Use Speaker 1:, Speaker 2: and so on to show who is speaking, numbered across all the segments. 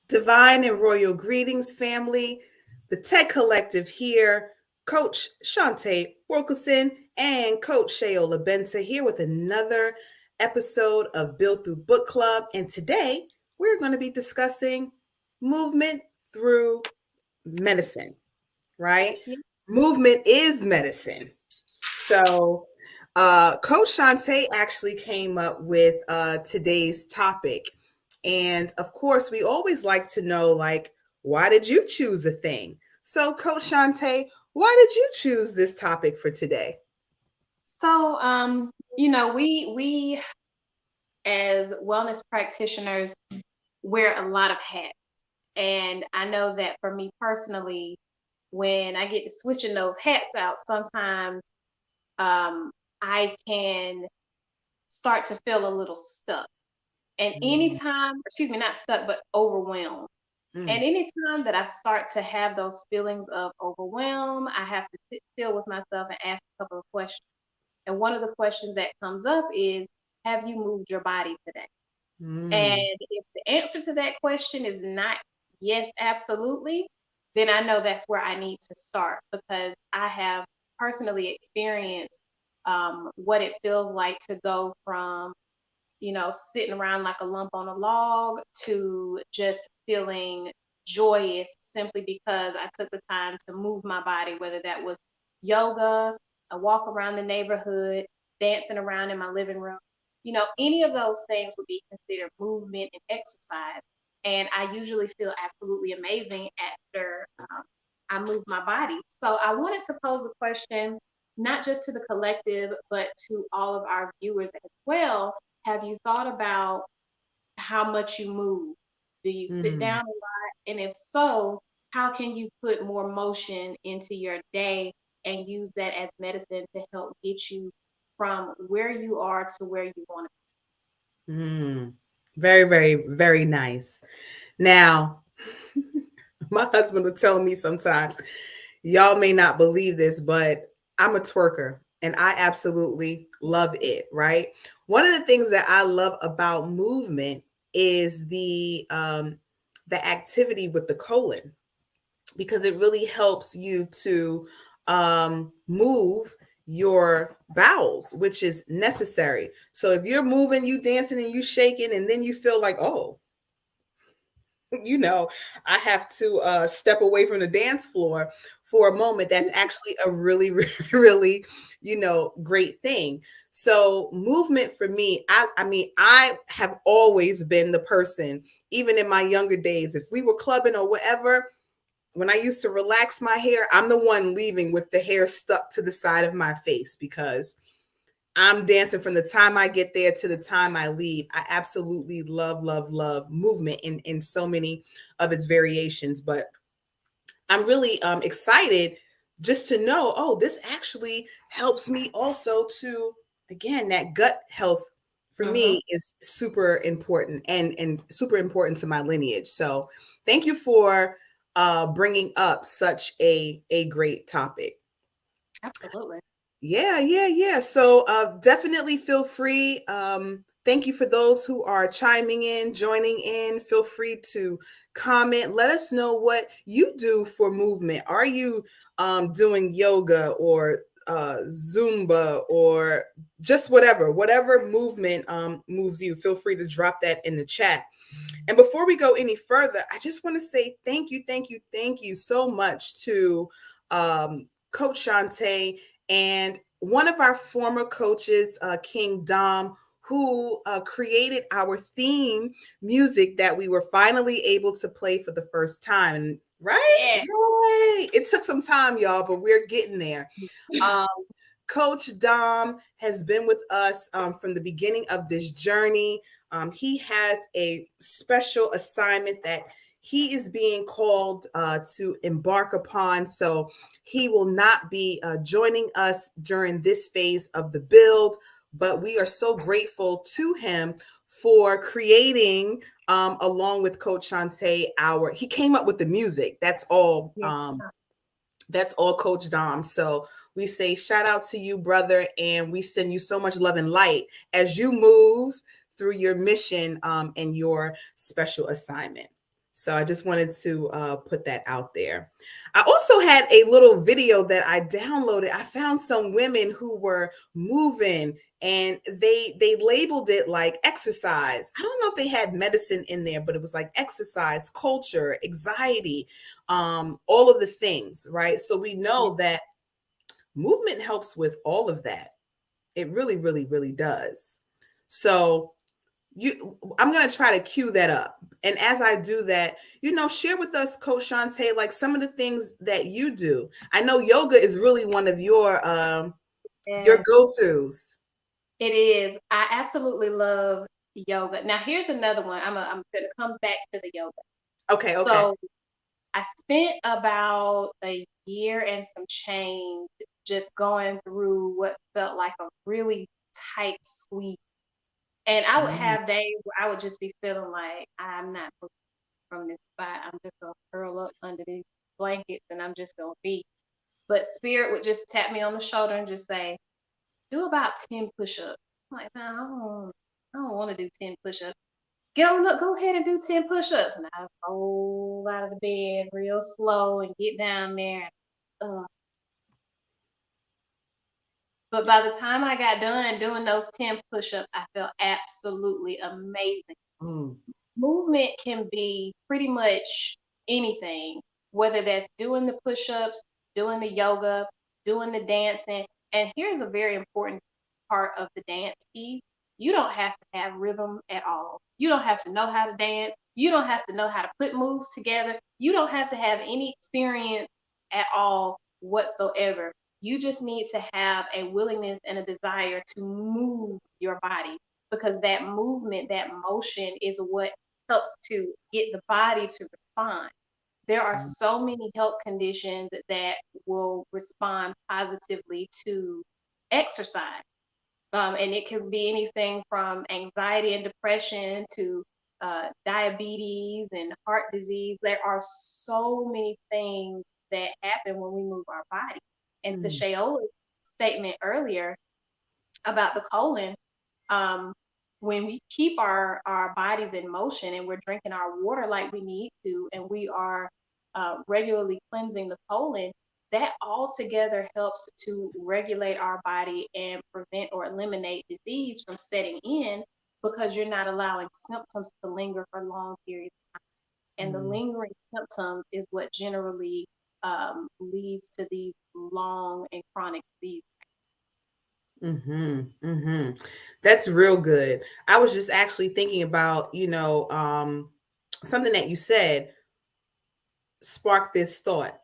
Speaker 1: Divine and royal greetings, family. The TEG Collective here. Coach Shante Wilkerson and Coach Shayola Benta here with another episode of Build Through Book Club. And today we're going to be discussing movement through medicine, right?
Speaker 2: Yeah.
Speaker 1: Movement is medicine. So Coach Shante actually came up with today's topic. And of course, we always like to know, like, why did you choose a thing? So, Coach Shante, why did you choose this topic for today?
Speaker 2: So, we as wellness practitioners wear a lot of hats. And I know that for me personally, when I get to switching those hats out, sometimes I can start to feel a little stuck. And anytime, excuse me, not stuck, but overwhelmed. And
Speaker 1: Mm.
Speaker 2: anytime that I start to have those feelings of overwhelm, I have to sit still with myself and ask a couple of questions. And one of the questions that comes up is, have you moved your body today? And
Speaker 1: Mm.
Speaker 2: if the answer to that question is not yes, absolutely, then I know that's where I need to start because I have personally experienced what it feels like to go from sitting around like a lump on a log to just feeling joyous simply because I took the time to move my body, whether that was yoga, a walk around the neighborhood, dancing around in my living room. Any of those things would be considered movement and exercise. And I usually feel absolutely amazing after I move my body. So I wanted to pose a question, not just to the collective, but to all of our viewers as well. Have you thought about how much you move? Do you sit
Speaker 1: Mm.
Speaker 2: down a lot? And if so, how can you put more motion into your day and use that as medicine to help get you from where you are to where you want to
Speaker 1: Mm. Very, very, very nice. Now, my husband will tell me sometimes, y'all may not believe this, but I'm a twerker and I absolutely love it, right? One of the things that I love about movement is the activity with the colon because it really helps you to move your bowels, which is necessary. So if you're moving, you dancing and you shaking, and then you feel like, oh, you know, I have to step away from the dance floor for a moment. That's actually a really, really, great thing. So movement for me, I mean, I have always been the person, even in my younger days, if we were clubbing or whatever, when I used to relax my hair, I'm the one leaving with the hair stuck to the side of my face because I'm dancing from the time I get there to the time I leave. I absolutely love, love, love movement in so many of its variations. But I'm really excited just to know, oh, this actually helps me also to, again, that gut health for
Speaker 2: Mm-hmm.
Speaker 1: me is super important and super important to my lineage. So thank you for bringing up such a great topic.
Speaker 2: Absolutely.
Speaker 1: Yeah, yeah, yeah. So definitely feel free. Thank you for those who are chiming in, joining in. Feel free to comment. Let us know what you do for movement. Are you doing yoga or Zumba or just whatever movement moves you? Feel free to drop that in the chat. And before we go any further, I just want to say thank you, thank you, thank you so much to Coach Shante and one of our former coaches, King Dom, who created our theme music that we were finally able to play for the first time. Right?
Speaker 2: Yeah.
Speaker 1: Yay! It took some time, y'all, but we're getting there. Um, Coach Dom has been with us from the beginning of this journey. He has a special assignment that he is being called to embark upon. So he will not be joining us during this phase of the build, but we are so grateful to him for creating, along with Coach Shantae, he came up with the music.
Speaker 2: Yes.
Speaker 1: That's all Coach Dom. So we say shout out to you, brother, and we send you so much love and light as you move through your mission, and your special assignment. So I just wanted to put that out there. I also had a little video that I downloaded. I found some women who were moving, and they labeled it like exercise. I don't know if they had medicine in there, but it was like exercise, culture, anxiety, all of the things, right? So we
Speaker 2: Yes.
Speaker 1: know that movement helps with all of that. It really, really, really does. So I'm gonna try to cue that up. And as I do that, share with us, Coach Shantae, like some of the things that you do. I know yoga is really one of your
Speaker 2: Yes,
Speaker 1: go-tos.
Speaker 2: it is. I absolutely love yoga. Now, here's another one. I'm gonna come back to the yoga.
Speaker 1: Okay, okay.
Speaker 2: So I spent about a year and some change just going through what felt like a really tight squeeze. And I would
Speaker 1: Mm,
Speaker 2: have days where I would just be feeling like I'm not moving from this spot. I'm just gonna curl up under these blankets and I'm just gonna be. But spirit would just tap me on the shoulder and just say, do about 10 push-ups. I'm like, no, I don't want to do 10 push-ups. Get on up, go ahead and do 10 push-ups. And I roll out of the bed real slow and get down there. Uh, but by the time I got done doing those 10 push-ups, I felt absolutely amazing.
Speaker 1: mm,
Speaker 2: Movement can be pretty much anything, whether that's doing the push ups, doing the yoga, doing the dancing. And here's a very important part of the dance piece: you don't have to have rhythm at all. You don't have to know how to dance. You don't have to know how to put moves together. You don't have to have any experience at all whatsoever. You just need to have a willingness and a desire to move your body, because that movement, that motion is what helps to get the body to respond. There are
Speaker 1: mm,
Speaker 2: so many health conditions that will respond positively to exercise. And it can be anything from anxiety and depression to diabetes and heart disease. There are so many things that happen when we move our body. And to
Speaker 1: mm,
Speaker 2: Shayola's statement earlier about the colon, um, when we keep our bodies in motion and we're drinking our water like we need to, and we are regularly cleansing the colon, that all together helps to regulate our body and prevent or eliminate disease from setting in, because you're not allowing symptoms to linger for long periods. And the
Speaker 1: mm.
Speaker 2: lingering symptoms is what generally leads to these long and chronic diseases.
Speaker 1: Mm-hmm. Mm-hmm. That's real good. I was just actually thinking about, something that you said sparked this thought.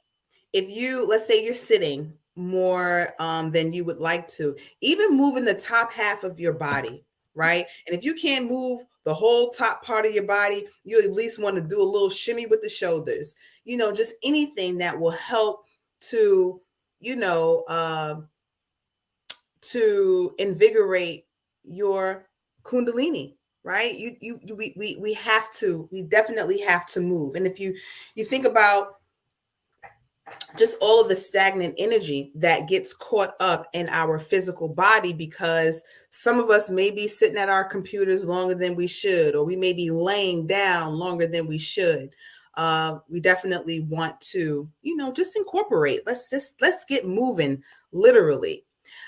Speaker 1: If you, let's say you're sitting more than you would like to, even moving the top half of your body, right? And if you can't move the whole top part of your body, you at least want to do a little shimmy with the shoulders, just anything that will help to, you know, uh, to invigorate your kundalini, right? We have to, we definitely have to move. And if you think about just all of the stagnant energy that gets caught up in our physical body, because some of us may be sitting at our computers longer than we should, or we may be laying down longer than we should. We definitely want to, just incorporate. Let's get moving, literally.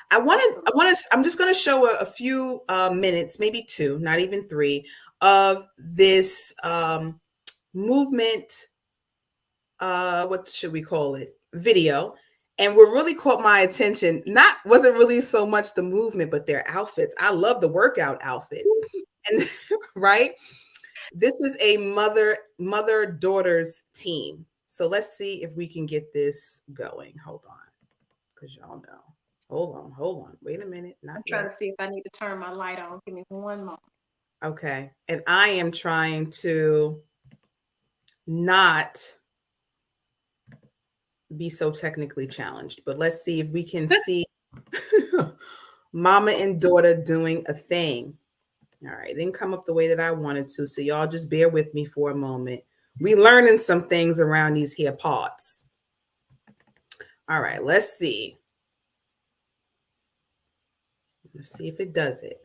Speaker 2: Absolutely.
Speaker 1: I'm just going to show a few minutes, maybe two, not even three, of this movement, what should we call it, video. And what really caught my attention, not wasn't really so much the movement, but their outfits. I love the workout outfits. And right, this is a mother daughters team. So let's see if we can get this going. Hold on, because y'all know. Hold on, wait a minute, not
Speaker 2: I'm trying
Speaker 1: yet.
Speaker 2: to see if I need to turn my light on. Give me one moment.
Speaker 1: Okay, and I am trying to not be so technically challenged, but let's see if we can see mama and daughter doing a thing. All right, it didn't come up the way that I wanted to, so y'all just bear with me for a moment. We learning some things around these here parts. All right, let's see. Let's see if it does it.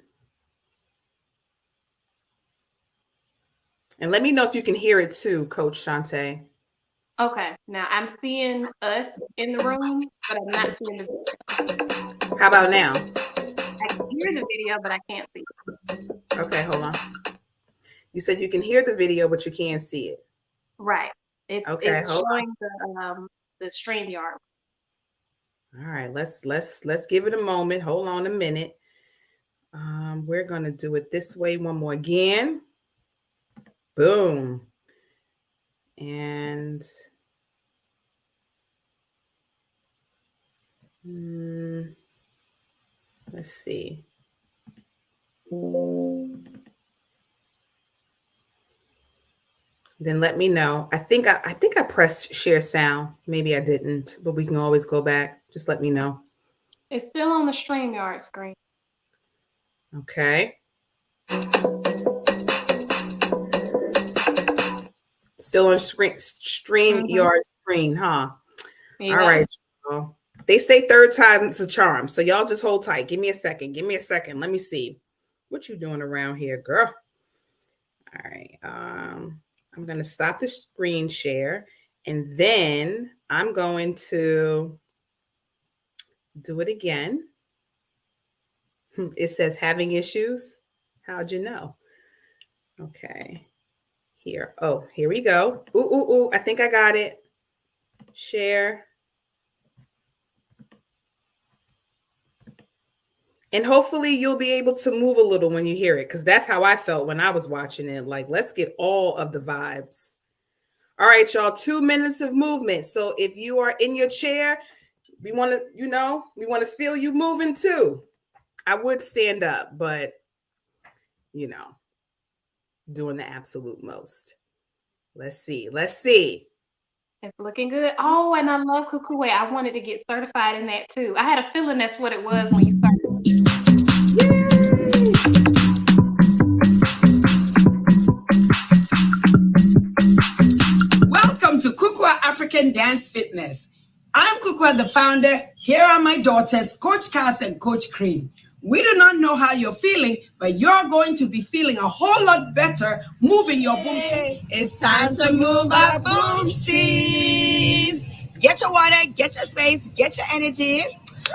Speaker 1: And let me know if you can hear it too, Coach Shante.
Speaker 2: Okay, now I'm seeing us in the room, but I'm not seeing the video.
Speaker 1: How about now?
Speaker 2: I can hear the video, but I can't see it.
Speaker 1: Okay, hold on. You said you can hear the video, but you can't see it.
Speaker 2: Right.
Speaker 1: Okay,
Speaker 2: It's
Speaker 1: hold on.
Speaker 2: showing the StreamYard.
Speaker 1: All right, let's give it a moment. Hold on a minute. We're gonna do it this way one more again. Boom. And let's see. Then let me know. I think I pressed share sound. Maybe I didn't, but we can always go back. Just let me know.
Speaker 2: It's still on the StreamYard screen.
Speaker 1: Okay. Still on StreamYard screen, huh?
Speaker 2: Yeah.
Speaker 1: All right, y'all. They say third time's a charm. So y'all just hold tight. Give me a second. Give me a second. Let me see. What you doing around here, girl? All right. I'm going to stop the screen share, and then I'm going to do it again. It says having issues. How'd you know? Okay. Here. Oh, here we go. Ooh. I think I got it. Share. And hopefully you'll be able to move a little when you hear it, because that's how I felt when I was watching it. Like, let's get all of the vibes. All right, y'all, 2 minutes of movement. So if you are in your chair, we want to, we want to feel you moving too. I would stand up, but, doing the absolute most. Let's see.
Speaker 2: It's looking good. Oh, and I love Kukue. I wanted to get certified in that too. I had a feeling that's what it was when you started.
Speaker 1: Yay!
Speaker 3: Welcome to Kukua African Dance Fitness. I'm Kukua, the founder. Here are my daughters, Coach Cass and Coach Cream. We do not know how you're feeling, but you're going to be feeling a whole lot better moving your boomsies. It's time to move our boomsies. Get your water, get your space, get your energy.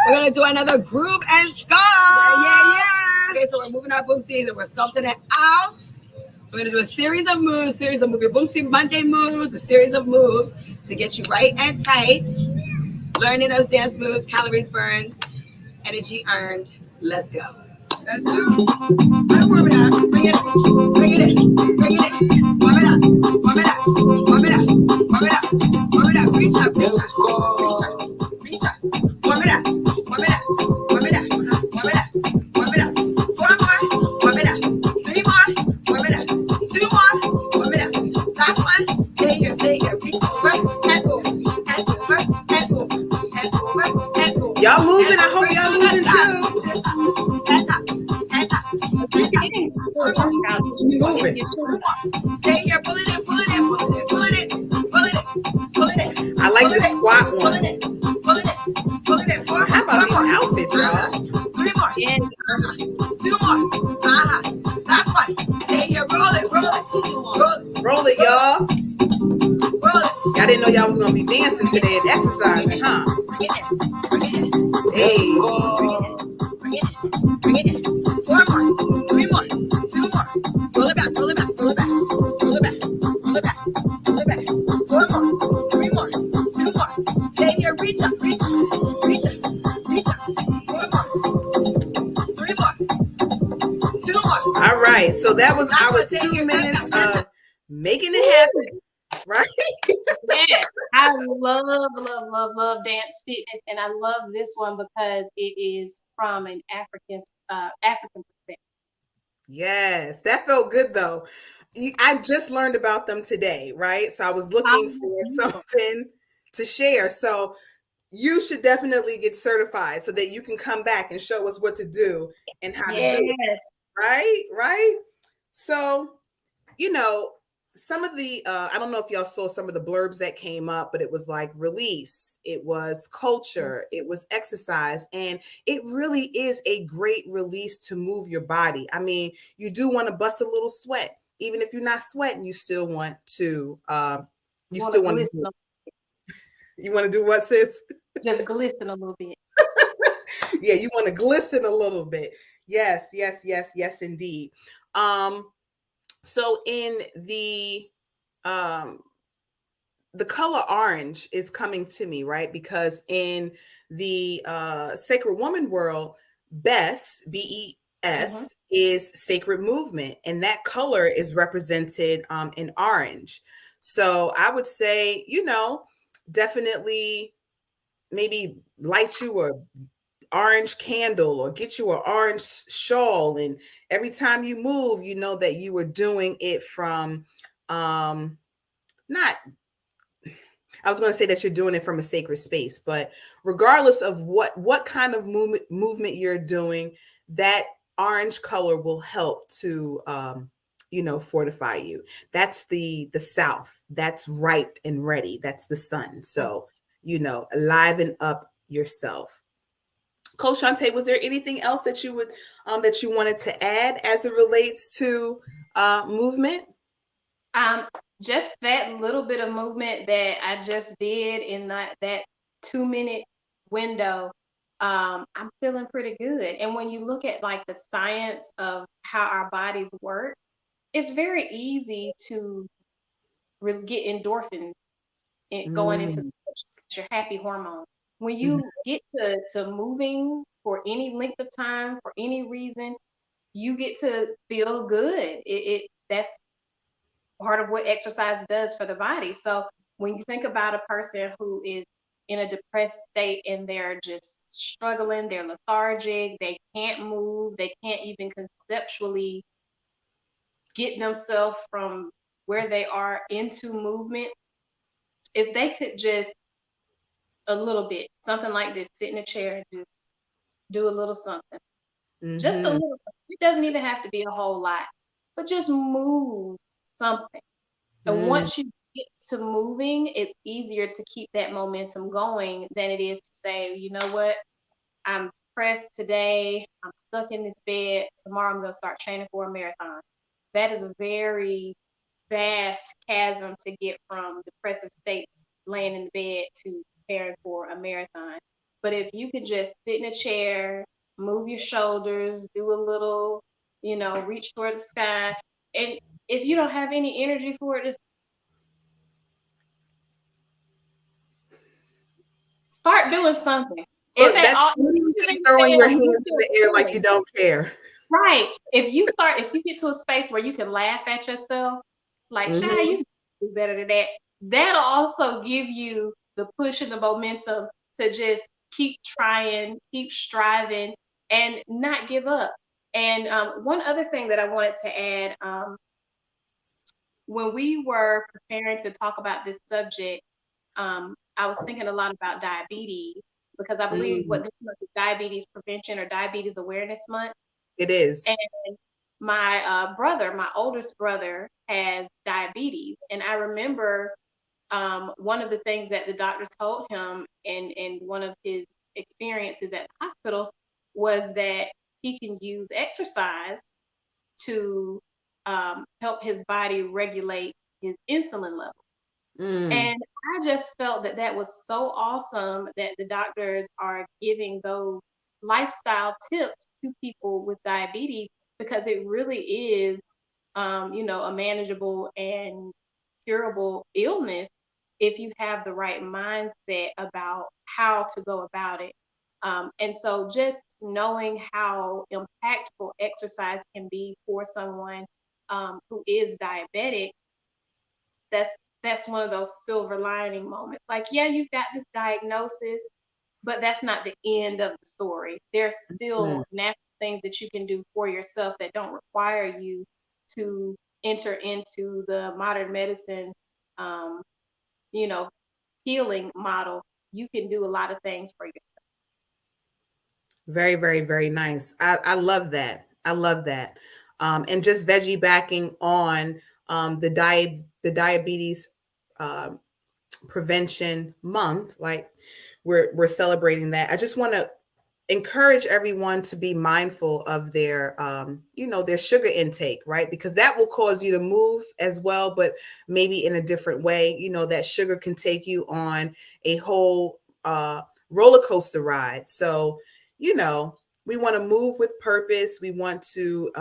Speaker 3: We're going to do another groove and sculpt. Yeah. Okay, so we're moving our boomsies and we're sculpting it out. So we're going to do a series of moves, your boomsie Monday moves, a series of moves to get you right and tight. Learning those dance moves, calories burned, energy earned. Let's go. Let's go. Warm it up. Bring it in. Warm it up. Reach up. Warm it up. 4 more. Warm it up. 3 more. Warm it up. 2 more. Warm it up. Last one. Stay here. Reach over and over.
Speaker 1: Y'all moving. I hope y'all moving too. Moving.
Speaker 3: Stay here, pull it in.
Speaker 1: I like the squat one.
Speaker 3: Pull it in.
Speaker 1: How about these outfits, y'all?
Speaker 3: 3 more. 2 more. Last one. Stay here, roll it.
Speaker 1: Roll it, y'all.
Speaker 3: Roll it.
Speaker 1: Y'all didn't know y'all was gonna be dancing today and exercising, huh?
Speaker 3: Bring it in.
Speaker 1: Hey.
Speaker 3: Bring it in. 4 more. 3 more. 2 more. Roll it back. 4 more. 3 more. 2 more. Stay here. Reach up. 4 more. 3 more. 2 more.
Speaker 1: All right. So that was our 2 minutes of making it happen. Right?
Speaker 2: Yeah, I love dance fitness, and I love this one because it is from an African perspective.
Speaker 1: Yes, that felt good though. I just learned about them today, right? So I was looking for something to share. So you should definitely get certified so that you can come back and show us what to do and how to do it.
Speaker 2: Yes.
Speaker 1: Right? Right? So, you know, some of the I don't know if y'all saw some of the blurbs that came up, but it was like release, it was culture, it was exercise, and it really is a great release to move your body. I mean, you do want to bust a little sweat. Even if you're not sweating, you still want to you
Speaker 2: Want to
Speaker 1: still want to do
Speaker 2: glisten,
Speaker 1: it. You want to do what, sis?
Speaker 2: just glisten a little bit.
Speaker 1: Yeah, you want to glisten a little bit. Yes, yes, yes, yes, indeed. Um, so in um the color orange is coming to me, right? Because in the sacred woman world, Bes,
Speaker 2: Mm-hmm.
Speaker 1: BES, is sacred movement, and that color is represented in orange. So I would say, definitely maybe light you a orange candle or get you an orange shawl, and every time you move, you know that you were doing it from not I was going to say that you're doing it from a sacred space, but regardless of what kind of movement you're doing, that orange color will help to fortify you. That's the south. That's ripe and ready. That's the sun. So, liven up yourself. Coach Shante, was there anything else that you wanted to add as it relates to movement?
Speaker 2: Um, just that little bit of movement that I just did in that 2 minute window, I'm feeling pretty good. And when you look at like the science of how our bodies work, it's very easy to get endorphins going into
Speaker 1: Mm,
Speaker 2: your happy hormone. When
Speaker 1: mhm,
Speaker 2: you get to moving for any length of time, for any reason, you get to feel good. That's part of what exercise does for the body. So when you think about a person who is in a depressed state and they're just struggling, they're lethargic, they can't move, they can't even conceptually get themselves from where they are into movement, if they could just a little bit, something like this, sit in a chair and just do a little something, just a
Speaker 1: mhm,
Speaker 2: little something. It doesn't even have to be a whole lot, but just move something. And
Speaker 1: mm.
Speaker 2: once you get to moving, it's easier to keep that momentum going than it is to say, you know what, I'm pressed today, I'm stuck in this bed, tomorrow I'm going to start training for a marathon. That is a very vast chasm to get from depressive states laying in the bed to preparing for a marathon. But if you could just sit in a chair, move your shoulders, do a little, reach toward the sky. And if you don't have any energy for it, start doing something. If
Speaker 1: Look,
Speaker 2: at
Speaker 1: that's
Speaker 2: all,
Speaker 1: literally
Speaker 2: even
Speaker 1: throwing your
Speaker 2: saying
Speaker 1: hands
Speaker 2: you
Speaker 1: in
Speaker 2: feel
Speaker 1: the air like
Speaker 2: silly,
Speaker 1: you don't care.
Speaker 2: right? If you get to a space where you can laugh at yourself, like, Shy,
Speaker 1: Mhm,
Speaker 2: you can do better than that. That'll also give you the push and the momentum to just keep trying, keep striving, and not give up. And one other thing that I wanted to add, when we were preparing to talk about this subject, I was thinking a lot about diabetes because I believe
Speaker 1: mm,
Speaker 2: what this month is Diabetes Prevention or Diabetes Awareness Month.
Speaker 1: it is.
Speaker 2: And my brother, my oldest brother, has diabetes. And I remember one of the things that the doctor told him and one of his experiences at the hospital was that he can use exercise to help his body regulate his insulin level.
Speaker 1: Mm,
Speaker 2: And I just felt that that was so awesome that the doctors are giving those lifestyle tips to people with diabetes because it really is, a manageable and curable illness if you have the right mindset about how to go about it. And so just knowing how impactful exercise can be for someone who is diabetic, that's that's one of those silver lining moments. Like, yeah, you've got this diagnosis, but that's not the end of the story. There's
Speaker 1: mm,
Speaker 2: still natural things that you can do for yourself that don't require you to enter into the modern medicine, um, you know, healing model, you can do a lot of things for yourself.
Speaker 1: Very, very, very nice. I love that. I love that. And just veggie backing on the diabetes um, prevention month. Like we're celebrating that. I just want to encourage everyone to be mindful of their their sugar intake, right? Because that will cause you to move as well, but maybe in a different way. That sugar can take you on a whole roller coaster ride. So we want to move with purpose. We want to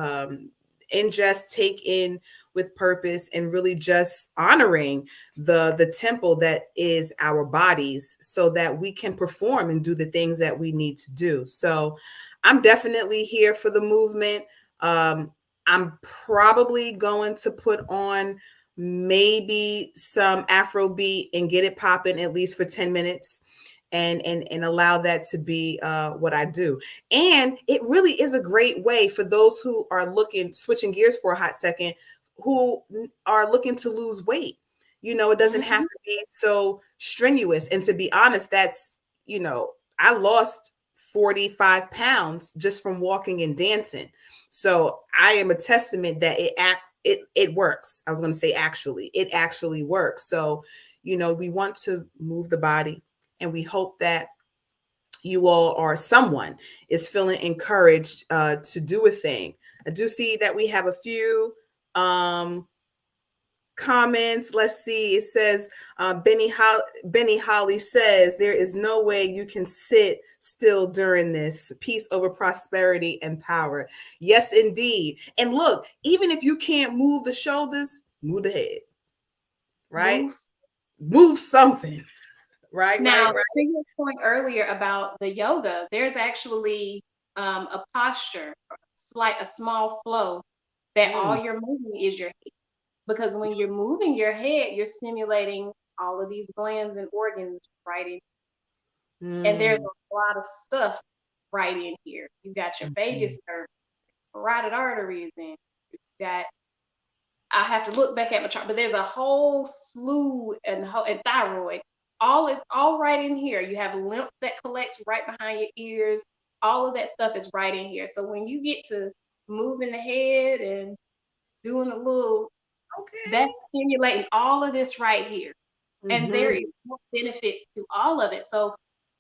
Speaker 1: ingest, take in with purpose, and really just honoring the temple that is our bodies, so that we can perform and do the things that we need to do. So I'm definitely here for the movement. I'm probably going to put on maybe some Afrobeat and get it popping at least for 10 minutes, and allow that to be what I do. And it really is a great way for those who are switching gears for a hot second, who are looking to lose weight. It doesn't have to be so strenuous. And to be honest, that's, I lost 45 pounds just from walking and dancing. So I am a testament that it works. I was going to say, it actually works. So, we want to move the body, and we hope that you all, or someone, is feeling encouraged to do a thing. I do see that we have a few comments. Let's see. It says Benny Holly says, there is no way you can sit still during this. Peace over prosperity and power. Yes, indeed. And look, even if you can't move the shoulders, move the head. Right? Move something. Right.
Speaker 2: Now, to your point earlier about the yoga, there's actually a posture, a small flow, that all you're moving is your head. Because when you're moving your head, you're stimulating all of these glands and organs right in. And there's a lot of stuff right in here. You got your vagus nerve, carotid arteries, and you got, I have to look back at my chart, but there's a whole slew, and thyroid, all right in here. You have lymph that collects right behind your ears. All of that stuff is right in here. So when you get to moving the head and doing a little, that's stimulating all of this right here. And there is more benefits to all of it. So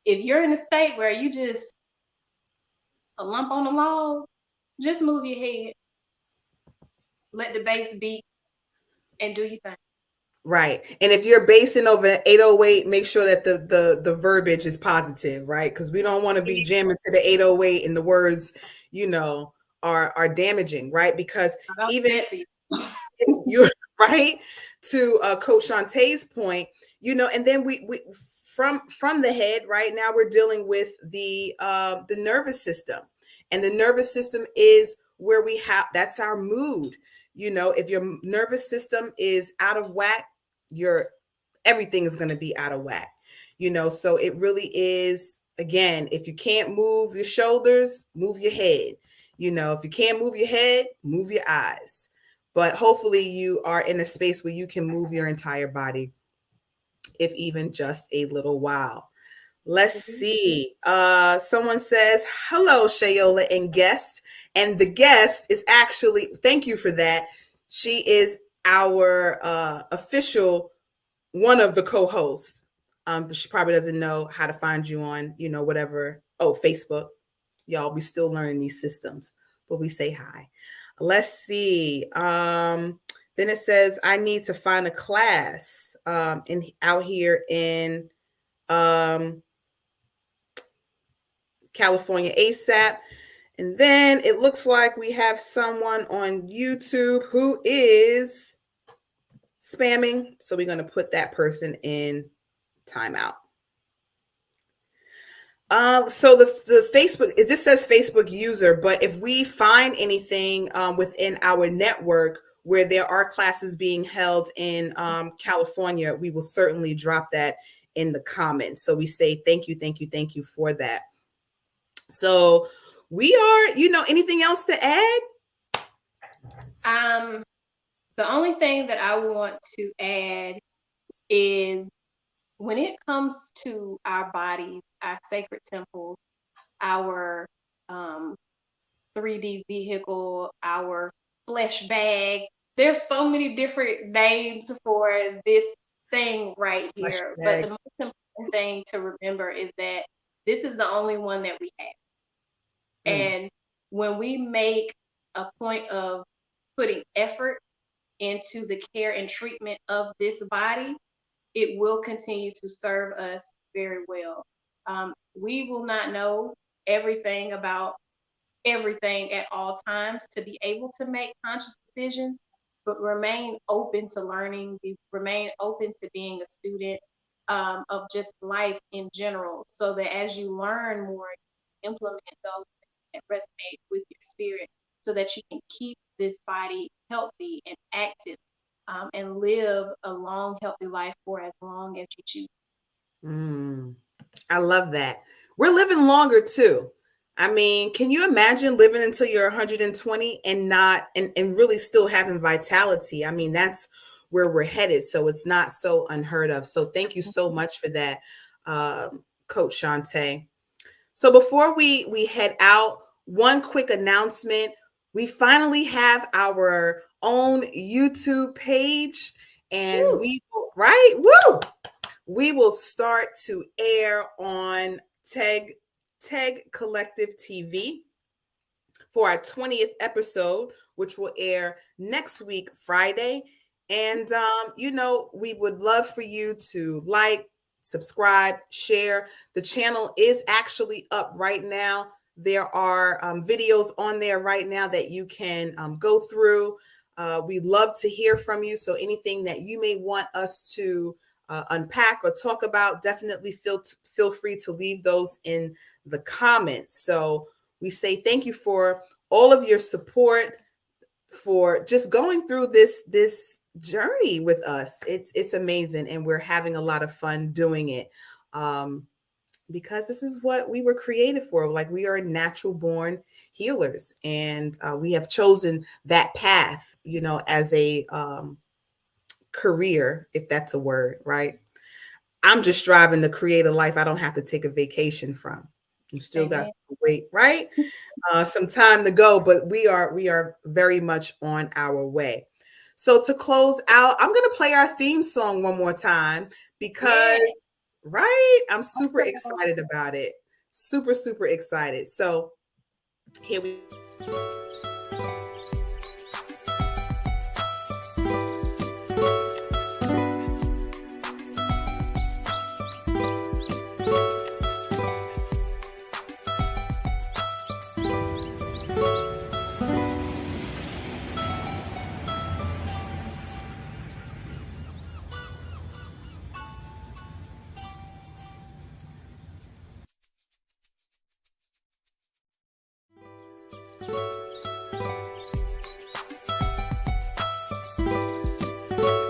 Speaker 2: if you're in a state where you just a lump on the log, just move your head, let the bass beat, and do your thing.
Speaker 1: Right. And if you're basing over 808, make sure that the verbiage is positive, right? Because we don't want to be jamming to the 808 and the words, are damaging, right? Because even you're right, to Coach Shantae's point, and then we from the head, right now we're dealing with the nervous system. And the nervous system is where that's our mood. If your nervous system is out of whack, everything is going to be out of whack. So it really is, again, if you can't move your shoulders, move your head. If you can't move your head, move your eyes. But hopefully you are in a space where you can move your entire body, if even just a little while. Let's see. Someone says, hello, Shayola and guest. And the guest is actually, thank you for that. She is our official, one of the co-hosts. She probably doesn't know how to find you on, whatever. Oh, Facebook. Y'all, we still learning these systems, but we say hi. Let's see. Then it says, I need to find a class out here in California ASAP. And then it looks like we have someone on YouTube who is spamming. So we're going to put that person in timeout. So the Facebook, it just says Facebook user, but if we find anything within our network where there are classes being held in California, we will certainly drop that in the comments. So we say thank you for that. So we are, anything else to add?
Speaker 2: The only thing that I want to add is when it comes to our bodies, our sacred temples, our um, 3D vehicle, our flesh bag, there's so many different names for this thing right here. But the most important thing to remember is that this is the only one that we have. And when we make a point of putting effort into the care and treatment of this body, it will continue to serve us very well. We will not know everything about everything at all times to be able to make conscious decisions, but remain open to learning, remain open to being a student of just life in general, so that as you learn more, you implement those that resonate with your spirit so that you can keep this body healthy and active and live a long, healthy life for as long as you choose.
Speaker 1: I love that. We're living longer too. I mean, can you imagine living until you're 120 and not and really still having vitality? I mean, that's where we're headed. So it's not so unheard of. So thank you so much for that, Coach Shantae. So before we head out, one quick announcement. We finally have our own YouTube page, and we right? Woo! We will start to air on TEG Collective TV for our 20th episode, which will air next week, Friday. And, we would love for you to like, subscribe, share. The channel is actually up right now. There are videos on there right now that you can go through. We love to hear from you. So anything that you may want us to unpack or talk about, definitely feel free to leave those in the comments. So we say thank you for all of your support, for just going through this journey with us. It's amazing, and we're having a lot of fun doing it. Because this is what we were created for. Like, we are natural born healers, and we have chosen that path, as a career, if that's a word, right? I'm just striving to create a life I don't have to take a vacation from. You still got to wait, right? Some time to go, but we are very much on our way. So to close out, I'm going to play our theme song one more time because, right, I'm super excited about it. Super, super excited. So here we